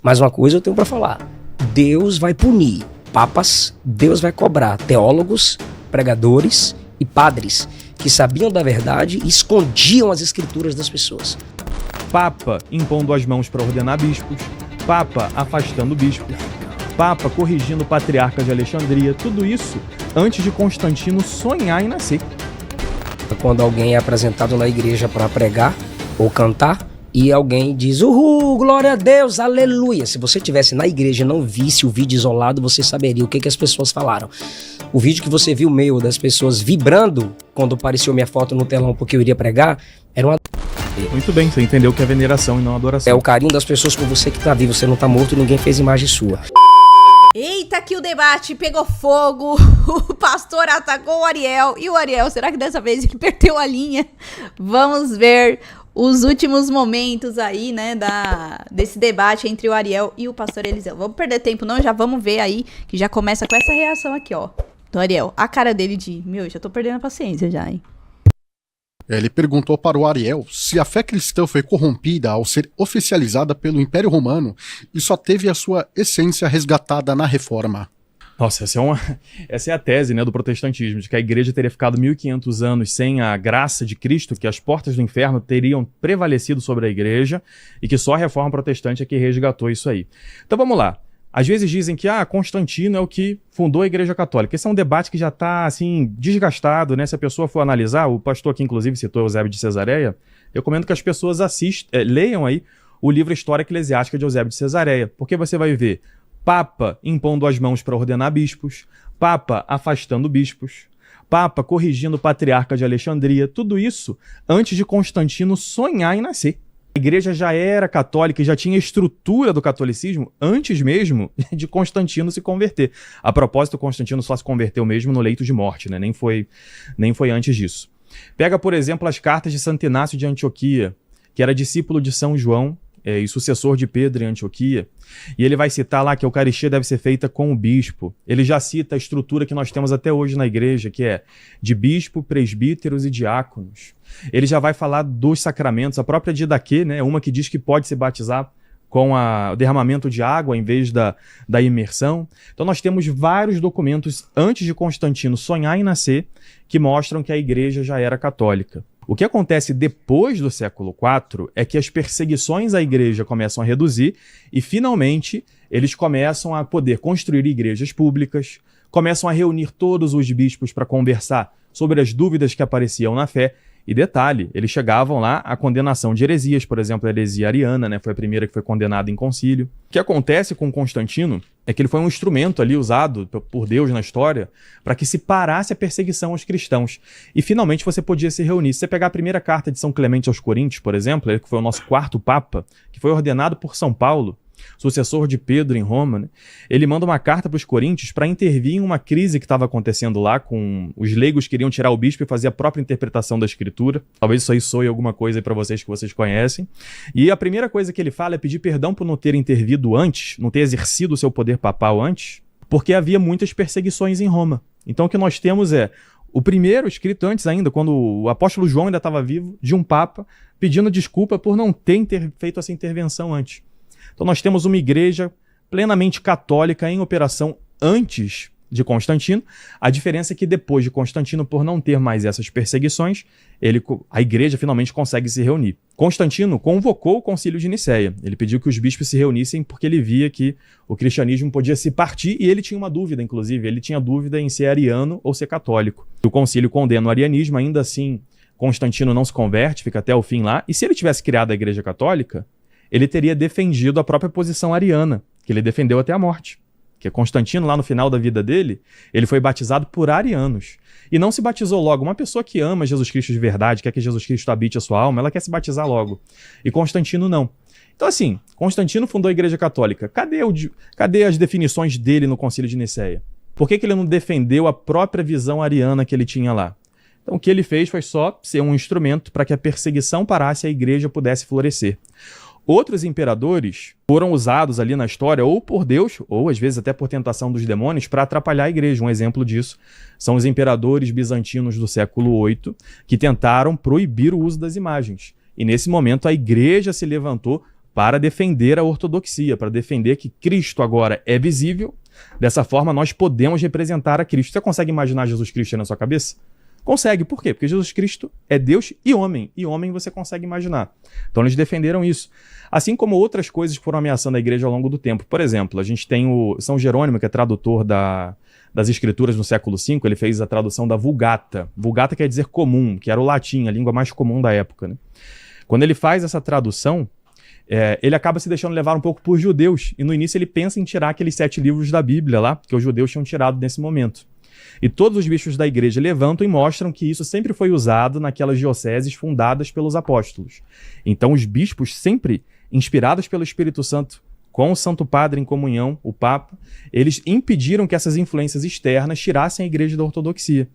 Mas uma coisa eu tenho para falar: Deus vai punir papas, Deus vai cobrar teólogos, pregadores e padres que sabiam da verdade e escondiam as escrituras das pessoas. Papa impondo as mãos para ordenar bispos, Papa afastando bispos, Papa corrigindo o patriarca de Alexandria, tudo isso antes de Constantino sonhar em nascer. Quando alguém é apresentado na igreja para pregar ou cantar e alguém diz uhul, glória a Deus, aleluia. Se você estivesse na igreja e não visse o vídeo isolado, você saberia o que as pessoas falaram. O vídeo que você viu meu das pessoas vibrando quando apareceu minha foto no telão porque eu iria pregar, era uma... Muito bem, você entendeu que é veneração e não adoração. É o carinho das pessoas por você que tá vivo, você não tá morto, ninguém fez imagem sua. Eita, que o debate pegou fogo, o pastor atacou o Ariel, e o Ariel, será que dessa vez ele perdeu a linha? Vamos ver os últimos momentos aí, né, desse debate entre o Ariel e o pastor Eliseu. Vamos perder tempo não, já vamos ver aí, que já começa com essa reação aqui, ó, do Ariel. A cara dele de, já tô perdendo a paciência já, hein. Ele perguntou para o Ariel se a fé cristã foi corrompida ao ser oficializada pelo Império Romano e só teve a sua essência resgatada na Reforma. Nossa, essa é a tese, né, do protestantismo, de que a igreja teria ficado 1500 anos sem a graça de Cristo, que as portas do inferno teriam prevalecido sobre a igreja e que só a Reforma Protestante é que resgatou isso aí. Então vamos lá. Às vezes dizem que Constantino é o que fundou a Igreja Católica. Esse é um debate que já está assim, desgastado, né? Se a pessoa for analisar, o pastor aqui inclusive citou Eusébio de Cesareia, eu recomendo que as pessoas leiam aí o livro História Eclesiástica de Eusébio de Cesareia, porque você vai ver Papa impondo as mãos para ordenar bispos, Papa afastando bispos, Papa corrigindo o patriarca de Alexandria, tudo isso antes de Constantino sonhar em nascer. A igreja já era católica e já tinha estrutura do catolicismo antes mesmo de Constantino se converter. A propósito, Constantino só se converteu mesmo no leito de morte, né? Nem foi antes disso. Pega, por exemplo, as cartas de Santo Inácio de Antioquia, que era discípulo de São João e sucessor de Pedro em Antioquia, e ele vai citar lá que a Eucaristia deve ser feita com o bispo. Ele já cita a estrutura que nós temos até hoje na igreja, que é de bispo, presbíteros e diáconos. Ele já vai falar dos sacramentos, a própria Didaquê, né, uma que diz que pode se batizar com o derramamento de água em vez da imersão. Então nós temos vários documentos antes de Constantino sonhar em nascer que mostram que a igreja já era católica. O que acontece depois do século IV é que as perseguições à igreja começam a reduzir e, finalmente, eles começam a poder construir igrejas públicas, começam a reunir todos os bispos para conversar sobre as dúvidas que apareciam na fé. E detalhe, eles chegavam lá à condenação de heresias, por exemplo, a heresia ariana, né, foi a primeira que foi condenada em concílio. O que acontece com Constantino é que ele foi um instrumento ali usado por Deus na história para que se parasse a perseguição aos cristãos. E finalmente você podia se reunir. Se você pegar a primeira carta de São Clemente aos Coríntios, por exemplo, ele que foi o nosso quarto papa, que foi ordenado por São Paulo, sucessor de Pedro em Roma, né? Ele manda uma carta para os coríntios para intervir em uma crise que estava acontecendo lá, com os leigos que queriam tirar o bispo e fazer a própria interpretação da escritura. Talvez isso aí soe alguma coisa aí para vocês que vocês conhecem. E a primeira coisa que ele fala é pedir perdão por não ter intervido antes, não ter exercido o seu poder papal antes, porque havia muitas perseguições em Roma. Então o que nós temos é o primeiro escrito antes ainda, quando o apóstolo João ainda estava vivo, de um papa pedindo desculpa por não ter feito essa intervenção antes. Então nós temos uma igreja plenamente católica em operação antes de Constantino. A diferença é que depois de Constantino, por não ter mais essas perseguições, a igreja finalmente consegue se reunir. Constantino convocou o concílio de Nicéia. Ele pediu que os bispos se reunissem porque ele via que o cristianismo podia se partir e ele tinha uma dúvida, inclusive. Ele tinha dúvida em ser ariano ou ser católico. O concílio condena o arianismo, ainda assim Constantino não se converte, fica até o fim lá. E se ele tivesse criado a igreja católica, ele teria defendido a própria posição ariana, que ele defendeu até a morte. Que Constantino, lá no final da vida dele, ele foi batizado por arianos. E não se batizou logo. Uma pessoa que ama Jesus Cristo de verdade, quer que Jesus Cristo habite a sua alma, ela quer se batizar logo. E Constantino não. Então assim, Constantino fundou a Igreja Católica. Cadê as definições dele no Concílio de Nicéia? Por que ele não defendeu a própria visão ariana que ele tinha lá? Então o que ele fez foi só ser um instrumento para que a perseguição parasse e a igreja pudesse florescer. Outros imperadores foram usados ali na história ou por Deus, ou às vezes até por tentação dos demônios, para atrapalhar a igreja. Um exemplo disso são os imperadores bizantinos do século VIII, que tentaram proibir o uso das imagens. E nesse momento a igreja se levantou para defender a ortodoxia, para defender que Cristo agora é visível. Dessa forma, nós podemos representar a Cristo. Você consegue imaginar Jesus Cristo na sua cabeça? Consegue. Por quê? Porque Jesus Cristo é Deus e homem você consegue imaginar. Então eles defenderam isso. Assim como outras coisas que foram ameaçando a igreja ao longo do tempo. Por exemplo, a gente tem o São Jerônimo, que é tradutor das Escrituras no século V, ele fez a tradução da Vulgata. Vulgata quer dizer comum, que era o latim, a língua mais comum da época, né? Quando ele faz essa tradução, ele acaba se deixando levar um pouco por judeus. E no início ele pensa em tirar aqueles 7 livros da Bíblia lá, que os judeus tinham tirado nesse momento. E todos os bispos da igreja levantam e mostram que isso sempre foi usado naquelas dioceses fundadas pelos apóstolos. Então os bispos sempre, inspirados pelo Espírito Santo, com o Santo Padre em comunhão, o Papa, eles impediram que essas influências externas tirassem a igreja da ortodoxia.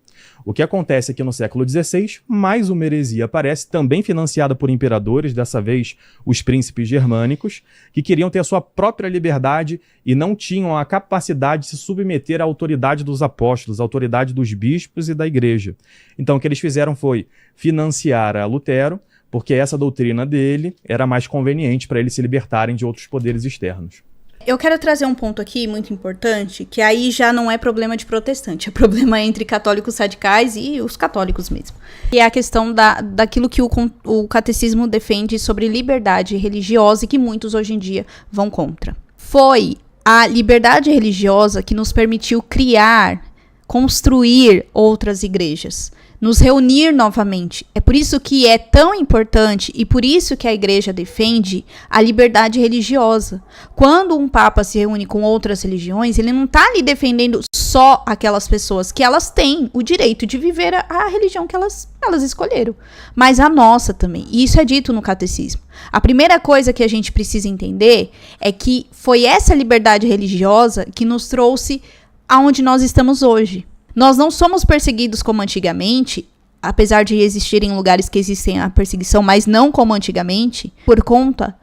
O que acontece aqui no século XVI, mais uma heresia aparece, também financiada por imperadores, dessa vez os príncipes germânicos, que queriam ter a sua própria liberdade e não tinham a capacidade de se submeter à autoridade dos apóstolos, à autoridade dos bispos e da igreja. Então o que eles fizeram foi financiar a Lutero, porque essa doutrina dele era mais conveniente para eles se libertarem de outros poderes externos. Eu quero trazer um ponto aqui muito importante, que aí já não é problema de protestante, é problema entre católicos radicais e os católicos mesmo. E é a questão daquilo que o catecismo defende sobre liberdade religiosa e que muitos hoje em dia vão contra. Foi a liberdade religiosa que nos permitiu criar, construir outras igrejas, nos reunir novamente. É por isso que é tão importante e por isso que a igreja defende a liberdade religiosa. Quando um papa se reúne com outras religiões, ele não está ali defendendo só aquelas pessoas que elas têm o direito de viver a religião que elas escolheram, mas a nossa também. E isso é dito no catecismo. A primeira coisa que a gente precisa entender é que foi essa liberdade religiosa que nos trouxe aonde nós estamos hoje. Nós não somos perseguidos como antigamente, apesar de existirem lugares que existem a perseguição, mas não como antigamente, por conta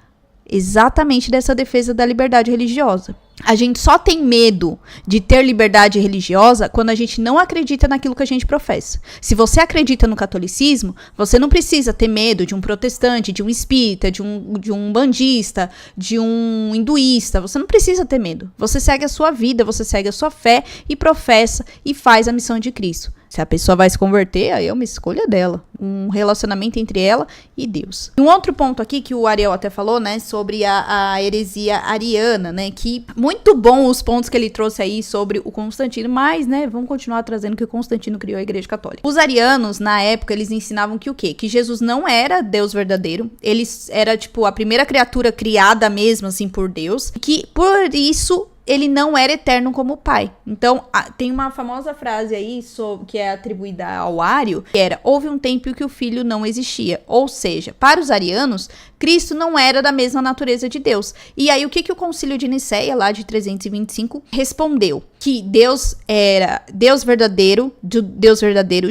exatamente dessa defesa da liberdade religiosa. A gente só tem medo de ter liberdade religiosa quando a gente não acredita naquilo que a gente professa. Se você acredita no catolicismo, você não precisa ter medo de um protestante, de um espírita, de um bandista, de um hinduísta. Você não precisa ter medo. Você segue a sua vida, você segue a sua fé e professa e faz a missão de Cristo. Se a pessoa vai se converter, aí é uma escolha dela. Um relacionamento entre ela e Deus. Um outro ponto aqui que o Ariel até falou, né, sobre a heresia ariana, né, que muito bom os pontos que ele trouxe aí sobre o Constantino, mas, né, vamos continuar trazendo que o Constantino criou a Igreja Católica. Os arianos, na época, eles ensinavam que o quê? Que Jesus não era Deus verdadeiro, ele era, tipo, a primeira criatura criada mesmo, assim, por Deus, que, por isso, ele não era eterno como o Pai. Então, tem uma famosa frase aí que é atribuída ao Ário, que era: houve um tempo que o Filho não existia. Ou seja, para os arianos, Cristo não era da mesma natureza de Deus. E aí, o que o Concílio de Nicéia, lá de 325, respondeu? Que Deus era Deus verdadeiro,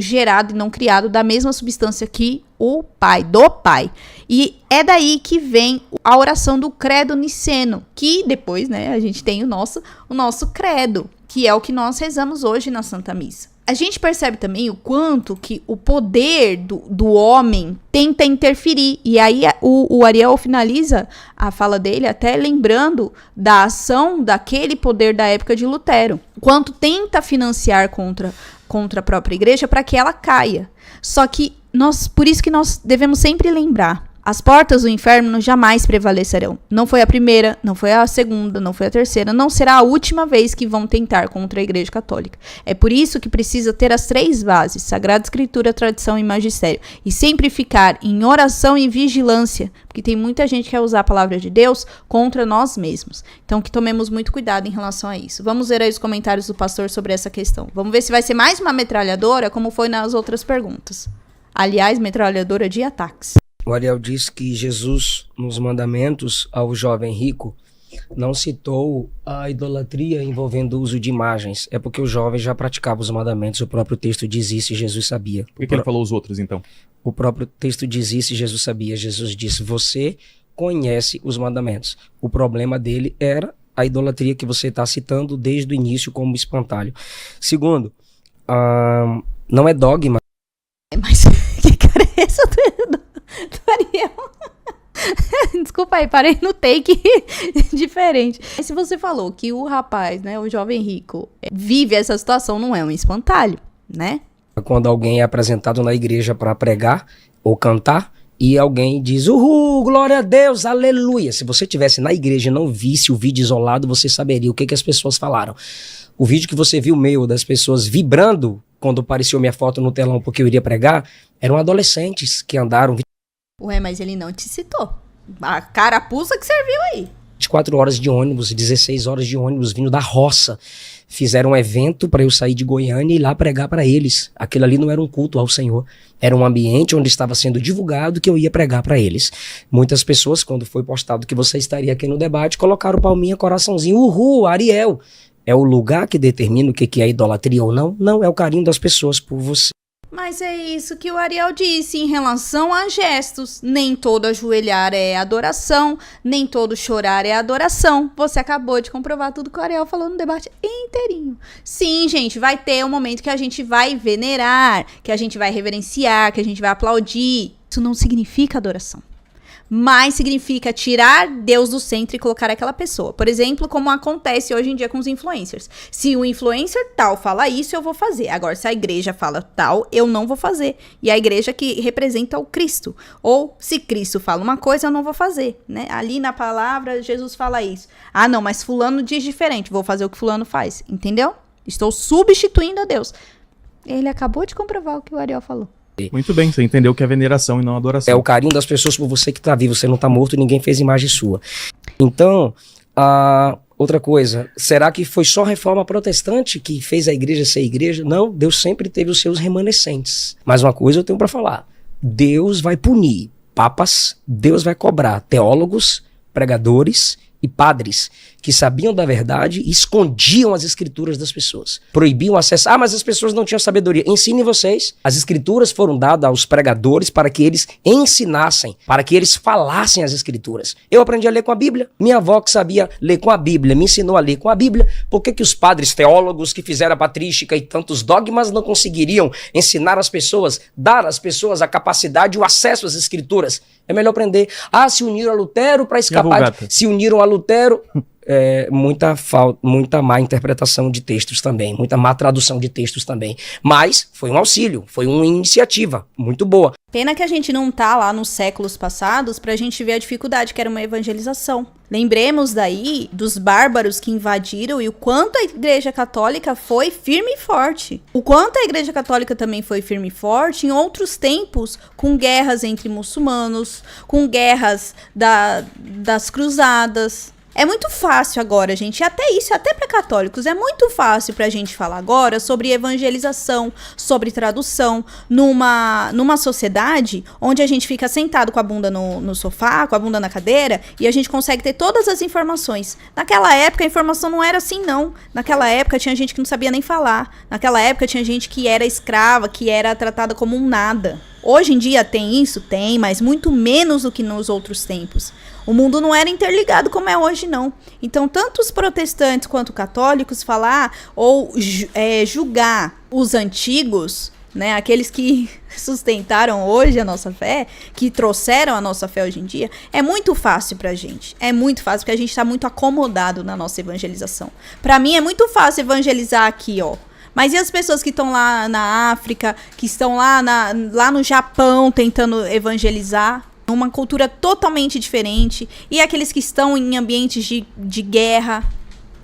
gerado e não criado, da mesma substância que o Pai, do Pai. E é daí que vem a oração do credo niceno, que depois, né, a gente tem o nosso credo, que é o que nós rezamos hoje na Santa Missa. A gente percebe também o quanto que o poder do homem tenta interferir. E aí o Ariel finaliza a fala dele até lembrando da ação daquele poder da época de Lutero. Quanto tenta financiar contra a própria igreja para que ela caia. Só que por isso que nós devemos sempre lembrar: as portas do inferno jamais prevalecerão. Não foi a primeira, não foi a segunda, não foi a terceira, não será a última vez que vão tentar contra a Igreja Católica. É por isso que precisa ter as 3 bases: Sagrada Escritura, tradição e magistério. E sempre ficar em oração e vigilância, porque tem muita gente que quer usar a palavra de Deus contra nós mesmos. Então que tomemos muito cuidado em relação a isso. Vamos ver aí os comentários do pastor sobre essa questão. Vamos ver se vai ser mais uma metralhadora, como foi nas outras perguntas. Aliás, metralhadora de ataques. O Ariel diz que Jesus, nos mandamentos ao jovem rico, não citou a idolatria envolvendo o uso de imagens. É porque o jovem já praticava os mandamentos. O próprio texto diz isso e Jesus sabia. Por que ele falou os outros, então? O próprio texto diz isso e Jesus sabia. Jesus disse: você conhece os mandamentos. O problema dele era a idolatria que você está citando desde o início como espantalho. Segundo, não é dogma. Mas que cara é essa do Ariel? Desculpa aí, parei no take diferente. Se você falou que o rapaz, né, o jovem rico, vive essa situação, não é um espantalho, né? Quando alguém é apresentado na igreja para pregar ou cantar e alguém diz, uhul, glória a Deus, aleluia. Se você estivesse na igreja e não visse o vídeo isolado, você saberia o que as pessoas falaram. O vídeo que você viu meu das pessoas vibrando quando apareceu minha foto no telão porque eu iria pregar, eram adolescentes que andaram Ué, mas ele não te citou. A carapuça que serviu aí. 24 horas de ônibus, 16 horas de ônibus vindo da roça. Fizeram um evento para eu sair de Goiânia e ir lá pregar para eles. Aquilo ali não era um culto ao Senhor. Era um ambiente onde estava sendo divulgado que eu ia pregar para eles. Muitas pessoas, quando foi postado que você estaria aqui no debate, colocaram palminha, coraçãozinho. Uhul, Ariel. É o lugar que determina o que é idolatria ou não? Não, é o carinho das pessoas por você. Mas é isso que o Ariel disse em relação a gestos. Nem todo ajoelhar é adoração, nem todo chorar é adoração. Você acabou de comprovar tudo que o Ariel falou no debate inteirinho. Sim, gente, vai ter um momento que a gente vai venerar, que a gente vai reverenciar, que a gente vai aplaudir. Isso não significa adoração. Mas significa tirar Deus do centro e colocar aquela pessoa. Por exemplo, como acontece hoje em dia com os influencers. Se o influencer tal fala isso, eu vou fazer. Agora, se a igreja fala tal, eu não vou fazer. E a igreja que representa o Cristo. Ou, se Cristo fala uma coisa, eu não vou fazer, né? Ali na palavra, Jesus fala isso. Ah, não, mas fulano diz diferente. Vou fazer o que fulano faz. Entendeu? Estou substituindo a Deus. Ele acabou de comprovar o que o Ariel falou. Muito bem, você entendeu que é veneração e não adoração. É o carinho das pessoas por você que está vivo. Você não está morto, ninguém fez imagem sua. Então, outra coisa, será que foi só a reforma protestante que fez a igreja ser igreja? Não, Deus sempre teve os seus remanescentes. Mas uma coisa eu tenho para falar. Deus vai punir papas, Deus vai cobrar teólogos, pregadores e padres que sabiam da verdade e escondiam as escrituras das pessoas. Proibiam acesso. Mas as pessoas não tinham sabedoria. Ensine vocês. As escrituras foram dadas aos pregadores para que eles ensinassem, para que eles falassem as escrituras. Eu aprendi a ler com a Bíblia. Minha avó que sabia ler com a Bíblia me ensinou a ler com a Bíblia. Por que os padres teólogos que fizeram a patrística e tantos dogmas não conseguiriam ensinar as pessoas, dar às pessoas a capacidade e o acesso às escrituras? É melhor aprender. Se uniram a Lutero para escapar. Se uniram a Lutero... muita má interpretação de textos também, muita má tradução de textos também. Mas foi um auxílio, foi uma iniciativa muito boa. Pena que a gente não tá lá nos séculos passados pra gente ver a dificuldade que era uma evangelização. Lembremos daí dos bárbaros que invadiram e o quanto a Igreja Católica foi firme e forte. O quanto a Igreja Católica também foi firme e forte em outros tempos, com guerras entre muçulmanos, com guerras das cruzadas. É muito fácil agora, gente, até isso, até para católicos, é muito fácil pra gente falar agora sobre evangelização, sobre tradução, numa sociedade onde a gente fica sentado com a bunda no sofá, com a bunda na cadeira, e a gente consegue ter todas as informações. Naquela época a informação não era assim, não. Naquela época tinha gente que não sabia nem falar. Naquela época tinha gente que era escrava, que era tratada como um nada. Hoje em dia tem isso? Tem, mas muito menos do que nos outros tempos. O mundo não era interligado como é hoje, não. Então, tanto os protestantes quanto católicos falar ou julgar os antigos, né, aqueles que sustentaram hoje a nossa fé, que trouxeram a nossa fé hoje em dia, é muito fácil pra gente. É muito fácil, porque a gente tá muito acomodado na nossa evangelização. Pra mim é muito fácil evangelizar aqui, ó. Mas e as pessoas que estão lá na África, que estão lá no Japão tentando evangelizar? Uma cultura totalmente diferente. E aqueles que estão em ambientes de guerra.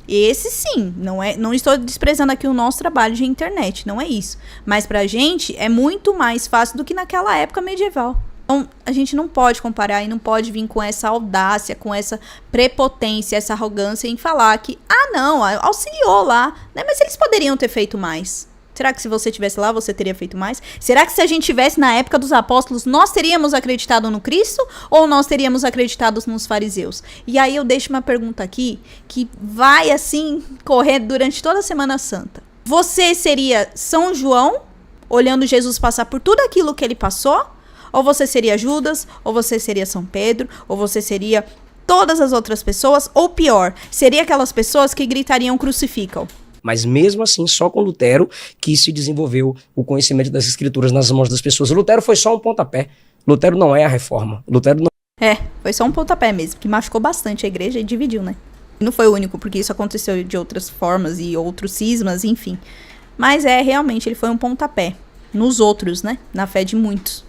Esse sim, não estou desprezando aqui o nosso trabalho de internet, não é isso. Mas pra gente é muito mais fácil do que naquela época medieval. Então, a gente não pode comparar e não pode vir com essa audácia, com essa prepotência, essa arrogância em falar que, não, auxiliou lá, né? Mas eles poderiam ter feito mais. Será que se você estivesse lá, você teria feito mais? Será que se a gente estivesse na época dos apóstolos, nós teríamos acreditado no Cristo ou nós teríamos acreditado nos fariseus? E aí eu deixo uma pergunta aqui que vai, assim, correr durante toda a Semana Santa. Você seria São João, olhando Jesus passar por tudo aquilo que ele passou? Ou você seria Judas, ou você seria São Pedro, ou você seria todas as outras pessoas? Ou pior, seria aquelas pessoas que gritariam crucificam? Mas mesmo assim, só com Lutero que se desenvolveu o conhecimento das escrituras nas mãos das pessoas. Lutero foi só um pontapé. Lutero não é a reforma. Lutero não Foi só um pontapé mesmo, que machucou bastante a igreja e dividiu, né? Não foi o único, porque isso aconteceu de outras formas e outros cismas, enfim. Mas realmente ele foi um pontapé nos outros, né? Na fé de muitos.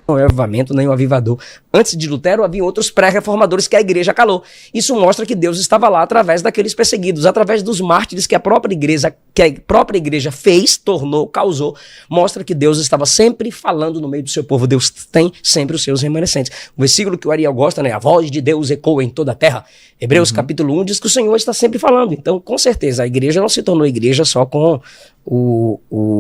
Não é o avivamento nem o avivador. Antes de Lutero, havia outros pré-reformadores que a igreja calou. Isso mostra que Deus estava lá através daqueles perseguidos, através dos mártires que a própria igreja fez, tornou, causou. Mostra que Deus estava sempre falando no meio do seu povo. Deus tem sempre os seus remanescentes. O versículo que o Ariel gosta, né? A voz de Deus ecoa em toda a terra. Hebreus capítulo 1 diz que o Senhor está sempre falando. Então, com certeza, a igreja não se tornou igreja só com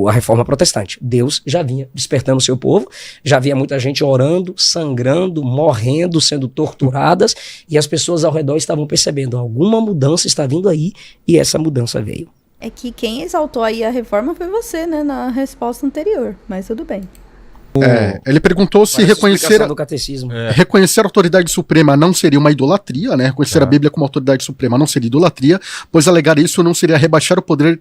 a reforma protestante. Deus já vinha despertando o seu povo, já havia muita gente orando, sangrando, morrendo, sendo torturadas, e as pessoas ao redor estavam percebendo, alguma mudança está vindo aí, e essa mudança veio. É que quem exaltou aí a reforma foi você, né, na resposta anterior, mas tudo bem. Ele perguntou se reconhecer do catecismo. reconhecer a autoridade suprema não seria uma idolatria, né? Reconhecer a Bíblia como autoridade suprema não seria idolatria, pois alegar isso não seria rebaixar o poder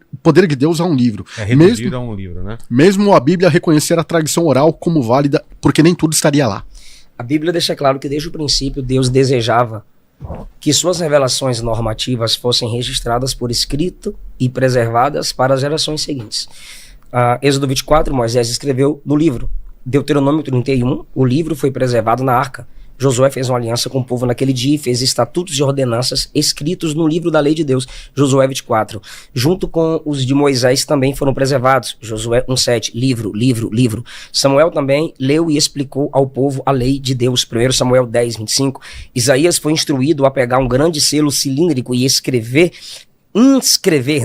de Deus a um livro. Reduzir a um livro, né? Mesmo a Bíblia reconhecer a tradição oral como válida, porque nem tudo estaria lá. A Bíblia deixa claro que desde o princípio Deus desejava que suas revelações normativas fossem registradas por escrito e preservadas para as gerações seguintes. Êxodo 24, Moisés escreveu no livro. Deuteronômio 31, o livro foi preservado na arca. Josué fez uma aliança com o povo naquele dia e fez estatutos e ordenanças escritos no livro da lei de Deus. Josué 24. Junto com os de Moisés também foram preservados. Josué 1:7. Livro. Samuel também leu e explicou ao povo a lei de Deus. 1 Samuel 10:25. Isaías foi instruído a pegar um grande selo cilíndrico e inscrever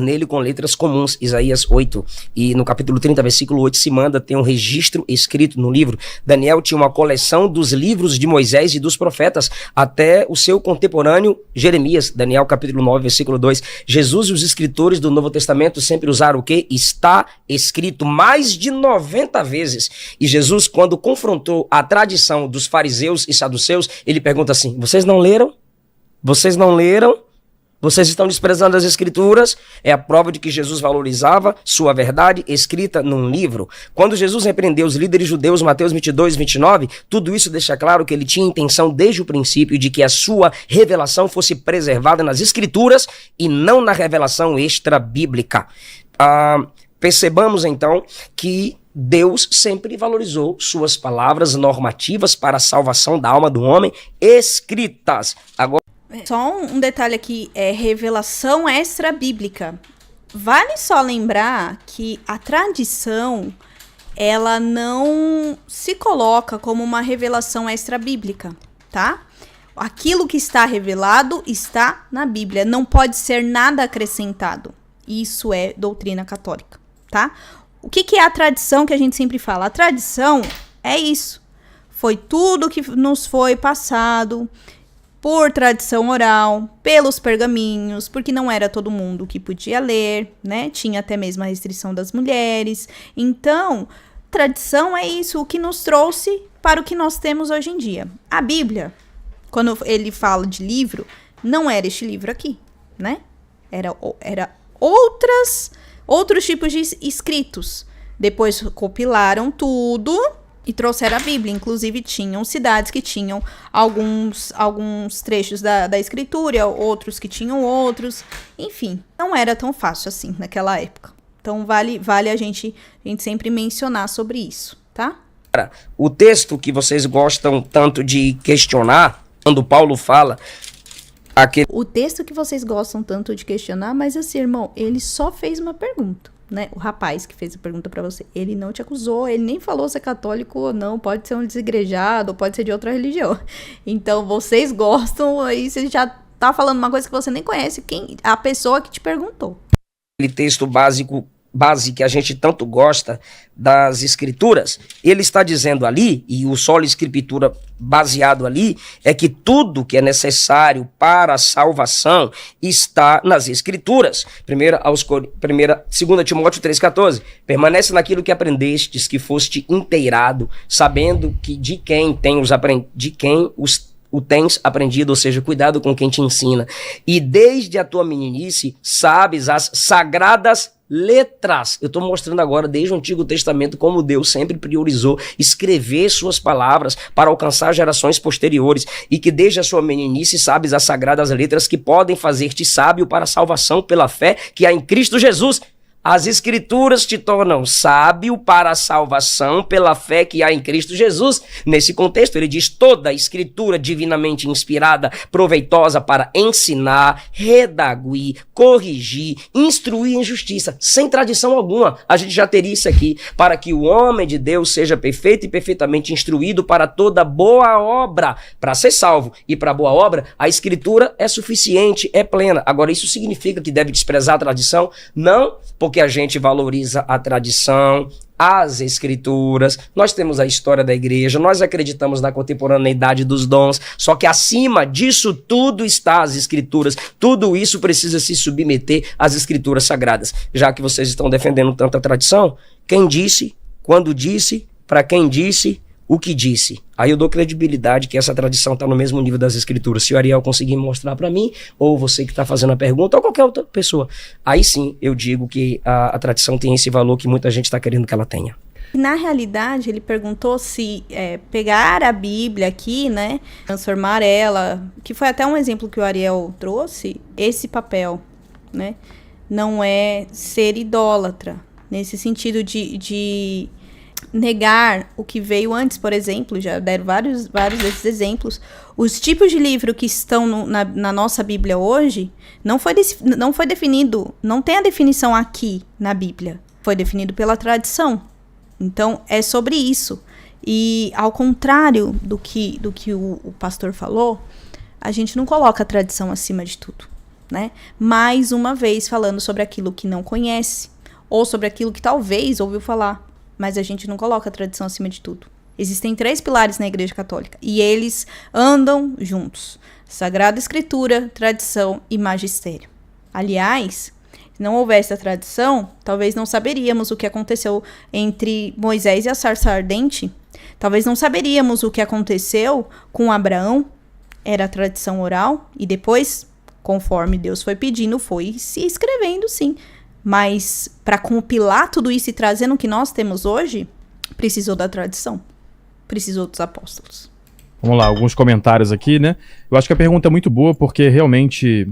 nele com letras comuns, Isaías 8, e no capítulo 30, versículo 8, se manda ter um registro escrito no livro. Daniel tinha uma coleção dos livros de Moisés e dos profetas, até o seu contemporâneo Jeremias, Daniel capítulo 9, versículo 2. Jesus e os escritores do Novo Testamento sempre usaram o quê? Está escrito mais de 90 vezes. E Jesus, quando confrontou a tradição dos fariseus e saduceus, ele pergunta assim, vocês não leram? Vocês não leram? Vocês estão desprezando as escrituras? É a prova de que Jesus valorizava sua verdade escrita num livro. Quando Jesus repreendeu os líderes judeus, Mateus 22:29, tudo isso deixa claro que ele tinha intenção desde o princípio de que a sua revelação fosse preservada nas escrituras e não na revelação extra-bíblica. Percebamos então que Deus sempre valorizou suas palavras normativas para a salvação da alma do homem escritas. Agora, só um detalhe aqui, revelação extra-bíblica. Vale só lembrar que a tradição, ela não se coloca como uma revelação extra-bíblica, tá? Aquilo que está revelado está na Bíblia, não pode ser nada acrescentado. Isso é doutrina católica, tá? O que é a tradição que a gente sempre fala? A tradição é isso. Foi tudo que nos foi passado por tradição oral, pelos pergaminhos, porque não era todo mundo que podia ler, né? Tinha até mesmo a restrição das mulheres. Então, tradição é isso, o que nos trouxe para o que nós temos hoje em dia. A Bíblia, quando ele fala de livro, não era este livro aqui, né? Era outros tipos de escritos. Depois compilaram tudo e trouxeram a Bíblia. Inclusive, tinham cidades que tinham alguns trechos da escritura, outros que tinham outros. Enfim, não era tão fácil assim naquela época. Então, vale a gente sempre mencionar sobre isso, tá? O texto que vocês gostam tanto de questionar, quando Paulo fala... O texto que vocês gostam tanto de questionar, mas assim, irmão, ele só fez uma pergunta. Né? O rapaz que fez a pergunta pra você, ele não te acusou, ele nem falou se é católico ou não, pode ser um desigrejado, ou pode ser de outra religião. Então, vocês gostam, aí você já tá falando uma coisa que você nem conhece, a pessoa que te perguntou. Aquele texto base que a gente tanto gosta das escrituras, ele está dizendo ali, e o solo escritura baseado ali, é que tudo que é necessário para a salvação está nas escrituras. 2 Timóteo 3,14, permanece naquilo que aprendestes, que foste inteirado, sabendo que de quem o tens aprendido, ou seja, cuidado com quem te ensina. E desde a tua meninice sabes as sagradas letras. Eu estou mostrando agora desde o Antigo Testamento como Deus sempre priorizou escrever suas palavras para alcançar gerações posteriores e que desde a sua meninice sabes as sagradas letras que podem fazer-te sábio para a salvação pela fé que há em Cristo Jesus. As Escrituras te tornam sábio para a salvação pela fé que há em Cristo Jesus. Nesse contexto, ele diz toda a Escritura divinamente inspirada, proveitosa para ensinar, redaguir, corrigir, instruir em justiça. Sem tradição alguma, a gente já teria isso aqui. Para que o homem de Deus seja perfeito e perfeitamente instruído para toda boa obra. Para ser salvo e para boa obra, a Escritura é suficiente, é plena. Agora, isso significa que deve desprezar a tradição? Não, porque a gente valoriza a tradição, as Escrituras, nós temos a história da igreja, nós acreditamos na contemporaneidade dos dons, só que acima disso tudo está as Escrituras, tudo isso precisa se submeter às Escrituras sagradas. Já que vocês estão defendendo tanta tradição, quem disse, quando disse, para quem disse, o que disse? Aí eu dou credibilidade que essa tradição está no mesmo nível das Escrituras. Se o Ariel conseguir mostrar para mim, ou você que está fazendo a pergunta, ou qualquer outra pessoa, aí sim eu digo que a tradição tem esse valor que muita gente está querendo que ela tenha. Na realidade, ele perguntou se pegar a Bíblia aqui, né, transformar ela, que foi até um exemplo que o Ariel trouxe, esse papel, né, não é ser idólatra, nesse sentido de negar o que veio antes, por exemplo, já deram vários desses exemplos. Os tipos de livro que estão na nossa Bíblia hoje não foi definido, não tem a definição aqui na Bíblia, foi definido pela tradição. Então, é sobre isso. E, ao contrário do que o pastor falou, a gente não coloca a tradição acima de tudo, né? Mais uma vez, falando sobre aquilo que não conhece, ou sobre aquilo que talvez ouviu falar, mas a gente não coloca a tradição acima de tudo. Existem 3 pilares na Igreja Católica, e eles andam juntos: Sagrada Escritura, tradição e magistério. Aliás, se não houvesse a tradição, talvez não saberíamos o que aconteceu entre Moisés e a sarça ardente. Talvez não saberíamos o que aconteceu com Abraão. Era a tradição oral, e depois, conforme Deus foi pedindo, foi se escrevendo, sim. Mas para compilar tudo isso e trazer no que nós temos hoje, precisou da tradição, precisou dos apóstolos. Vamos lá, alguns comentários aqui, né? Eu acho que a pergunta é muito boa porque realmente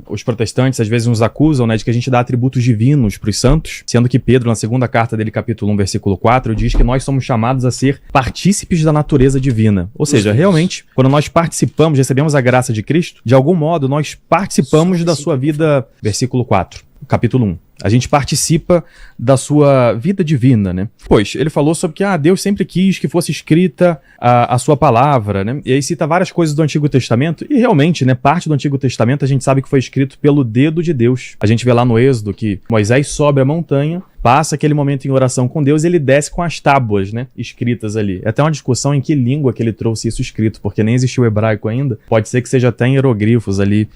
os protestantes às vezes nos acusam, né, de que a gente dá atributos divinos para os santos, sendo que Pedro, na segunda carta dele, capítulo 1, versículo 4, diz que nós somos chamados a ser partícipes da natureza divina. Ou seja, realmente, quando nós participamos, recebemos a graça de Cristo, de algum modo nós participamos da sua vida, versículo 4. Capítulo 1. A gente participa da sua vida divina, né? Pois, ele falou sobre que Deus sempre quis que fosse escrita a sua palavra, né? E aí cita várias coisas do Antigo Testamento, e realmente, né, parte do Antigo Testamento a gente sabe que foi escrito pelo dedo de Deus. A gente vê lá no Êxodo que Moisés sobe a montanha, passa aquele momento em oração com Deus, ele desce com as tábuas, né, escritas ali. É até uma discussão em que língua que ele trouxe isso escrito, porque nem existiu o hebraico ainda. Pode ser que seja até em hieroglifos ali,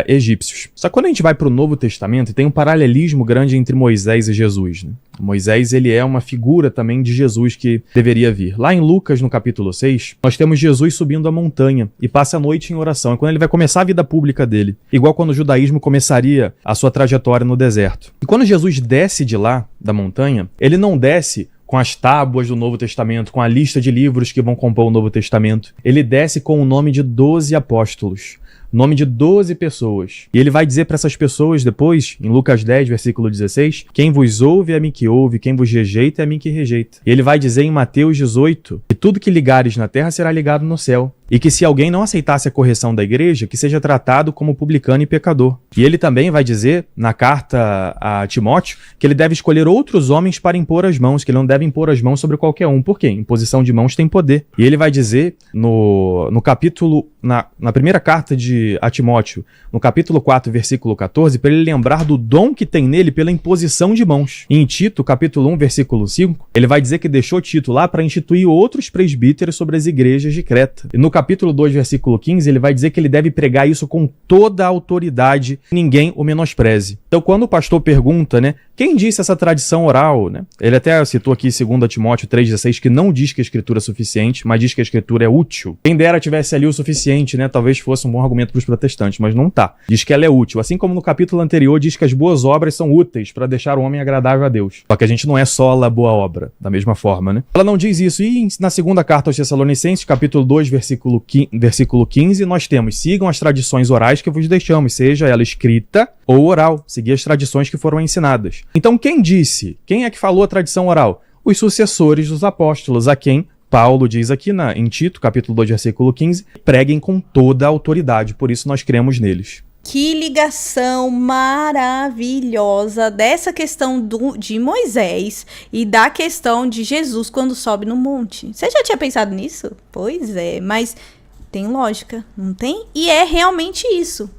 egípcios. Só que quando a gente vai para o Novo Testamento, tem um paralelismo grande entre Moisés e Jesus, né? Moisés, ele é uma figura também de Jesus que deveria vir. Lá em Lucas, no capítulo 6, nós temos Jesus subindo a montanha e passa a noite em oração. É quando ele vai começar a vida pública dele. Igual quando o judaísmo começaria a sua trajetória no deserto. E quando Jesus desce de lá, da montanha, ele não desce com as tábuas do Novo Testamento, com a lista de livros que vão compor o Novo Testamento. Ele desce com o nome de 12 apóstolos. Nome de 12 pessoas. E ele vai dizer para essas pessoas depois, em Lucas 10, versículo 16, quem vos ouve é a mim que ouve, quem vos rejeita é a mim que rejeita. E ele vai dizer em Mateus 18, que tudo que ligares na terra será ligado no céu. E que se alguém não aceitasse a correção da igreja, que seja tratado como publicano e pecador. E ele também vai dizer, na carta a Timóteo, que ele deve escolher outros homens para impor as mãos, que ele não deve impor as mãos sobre qualquer um. Por quê? Imposição de mãos tem poder. E ele vai dizer, no capítulo, na primeira carta a Timóteo, no capítulo 4, versículo 14, para ele lembrar do dom que tem nele pela imposição de mãos. E em Tito, capítulo 1, versículo 5, ele vai dizer que deixou Tito lá para instituir outros presbíteros sobre as igrejas de Creta. E no capítulo 2, versículo 15, ele vai dizer que ele deve pregar isso com toda a autoridade, ninguém o menospreze. Então, quando o pastor pergunta, né, quem disse essa tradição oral, né? Ele até citou aqui 2 Timóteo 3,16, que não diz que a escritura é suficiente, mas diz que a escritura é útil. Quem dera tivesse ali o suficiente, né? Talvez fosse um bom argumento para os protestantes, mas não tá. Diz que ela é útil. Assim como no capítulo anterior diz que as boas obras são úteis para deixar o homem agradável a Deus. Só que a gente não é só a boa obra, da mesma forma, né? Ela não diz isso. E na segunda carta aos Tessalonicenses, capítulo 2, versículo 15, nós temos: sigam as tradições orais que vos deixamos, seja ela escrita ou oral. Seguir as tradições que foram ensinadas. Então, quem disse? Quem é que falou a tradição oral? Os sucessores dos apóstolos, a quem Paulo diz aqui em Tito, capítulo 2, versículo 15, preguem com toda a autoridade, por isso nós cremos neles. Que ligação maravilhosa dessa questão de Moisés e da questão de Jesus quando sobe no monte. Você já tinha pensado nisso? Pois é, mas tem lógica, não tem? E é realmente isso.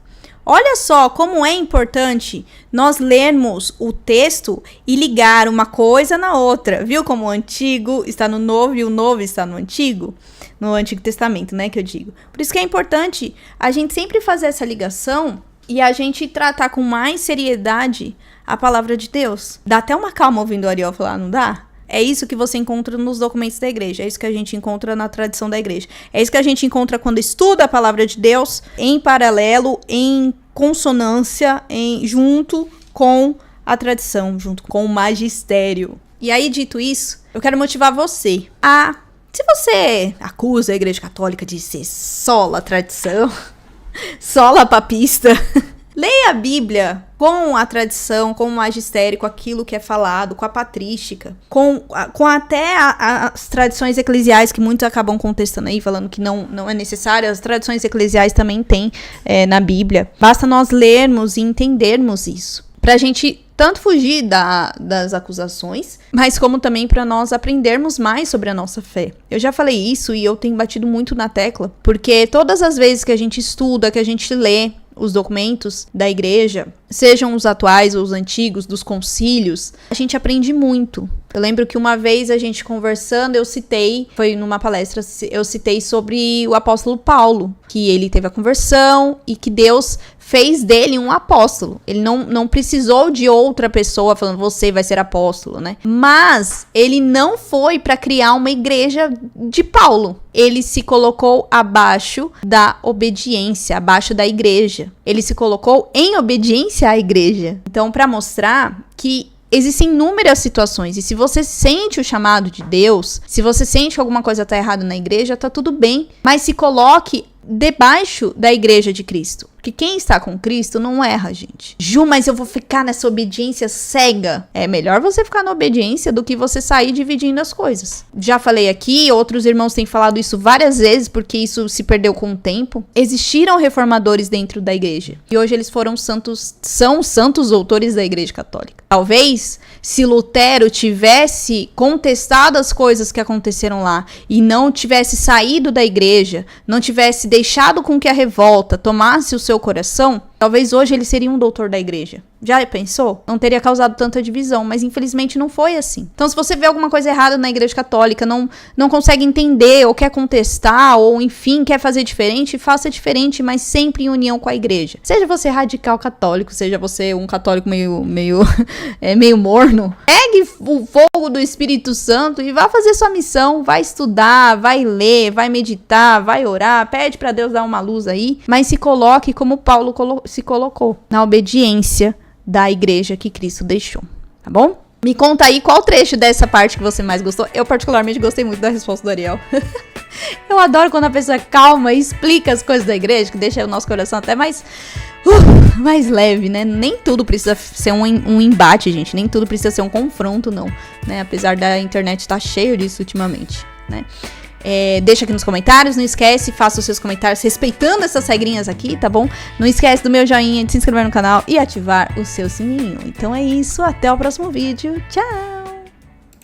Olha só como é importante nós lermos o texto e ligar uma coisa na outra. Viu como o antigo está no novo e o novo está no antigo? No Antigo Testamento, né, que eu digo. Por isso que é importante a gente sempre fazer essa ligação e a gente tratar com mais seriedade a palavra de Deus. Dá até uma calma ouvindo o Ariel falar, não dá? É isso que você encontra nos documentos da igreja, é isso que a gente encontra na tradição da igreja. É isso que a gente encontra quando estuda a palavra de Deus em paralelo, em consonância, junto com a tradição, junto com o magistério. E aí, dito isso, eu quero motivar você a... Se você acusa a Igreja Católica de ser sola tradição, sola papista, leia a Bíblia com a tradição, com o magistério, com aquilo que é falado, com a patrística, com até as tradições eclesiais que muitos acabam contestando aí, falando que não é necessário. As tradições eclesiais também tem na Bíblia. Basta nós lermos e entendermos isso, pra gente tanto fugir das acusações, mas como também para nós aprendermos mais sobre a nossa fé. Eu já falei isso e eu tenho batido muito na tecla, porque todas as vezes que a gente estuda, que a gente lê os documentos da igreja, sejam os atuais ou os antigos, dos concílios, a gente aprende muito. Eu lembro que uma vez a gente conversando, foi numa palestra, eu citei sobre o apóstolo Paulo, que ele teve a conversão e que Deus fez dele um apóstolo. Ele não precisou de outra pessoa falando, você vai ser apóstolo, né? Mas ele não foi para criar uma igreja de Paulo. Ele se colocou abaixo da obediência, abaixo da igreja. Ele se colocou em obediência à igreja. Então, para mostrar que existem inúmeras situações, e se você sente o chamado de Deus, se você sente que alguma coisa tá errada na igreja, tá tudo bem, mas se coloque debaixo da igreja de Cristo. Porque quem está com Cristo não erra, gente. Ju, mas eu vou ficar nessa obediência cega. É melhor você ficar na obediência do que você sair dividindo as coisas. Já falei aqui, outros irmãos têm falado isso várias vezes, porque isso se perdeu com o tempo. Existiram reformadores dentro da igreja. E hoje eles são santos doutores da igreja católica. Talvez, se Lutero tivesse contestado as coisas que aconteceram lá e não tivesse saído da igreja, não tivesse deixado com que a revolta tomasse o seu coração, talvez hoje ele seria um doutor da igreja. Já pensou? Não teria causado tanta divisão, mas infelizmente não foi assim. Então, se você vê alguma coisa errada na igreja católica, não consegue entender, ou quer contestar, ou enfim, quer fazer diferente, faça diferente, mas sempre em união com a igreja. Seja você radical católico, seja você um católico meio morno, pegue o fogo do Espírito Santo e vá fazer sua missão, vai estudar, vai ler, vai meditar, vai orar, pede pra Deus dar uma luz aí, mas se coloque como Paulo se colocou, na obediência da igreja que Cristo deixou, tá bom? Me conta aí qual trecho dessa parte que você mais gostou. Eu particularmente gostei muito da resposta do Ariel. Eu adoro quando a pessoa é calma e explica as coisas da igreja, que deixa o nosso coração até mais leve, né? Nem tudo precisa ser um embate, gente. Nem tudo precisa ser um confronto, não, né? Apesar da internet estar cheio disso ultimamente, né? Deixa aqui nos comentários, não esquece, faça os seus comentários respeitando essas regrinhas aqui, tá bom? Não esquece do meu joinha, de se inscrever no canal e ativar o seu sininho. Então é isso, até o próximo vídeo, tchau!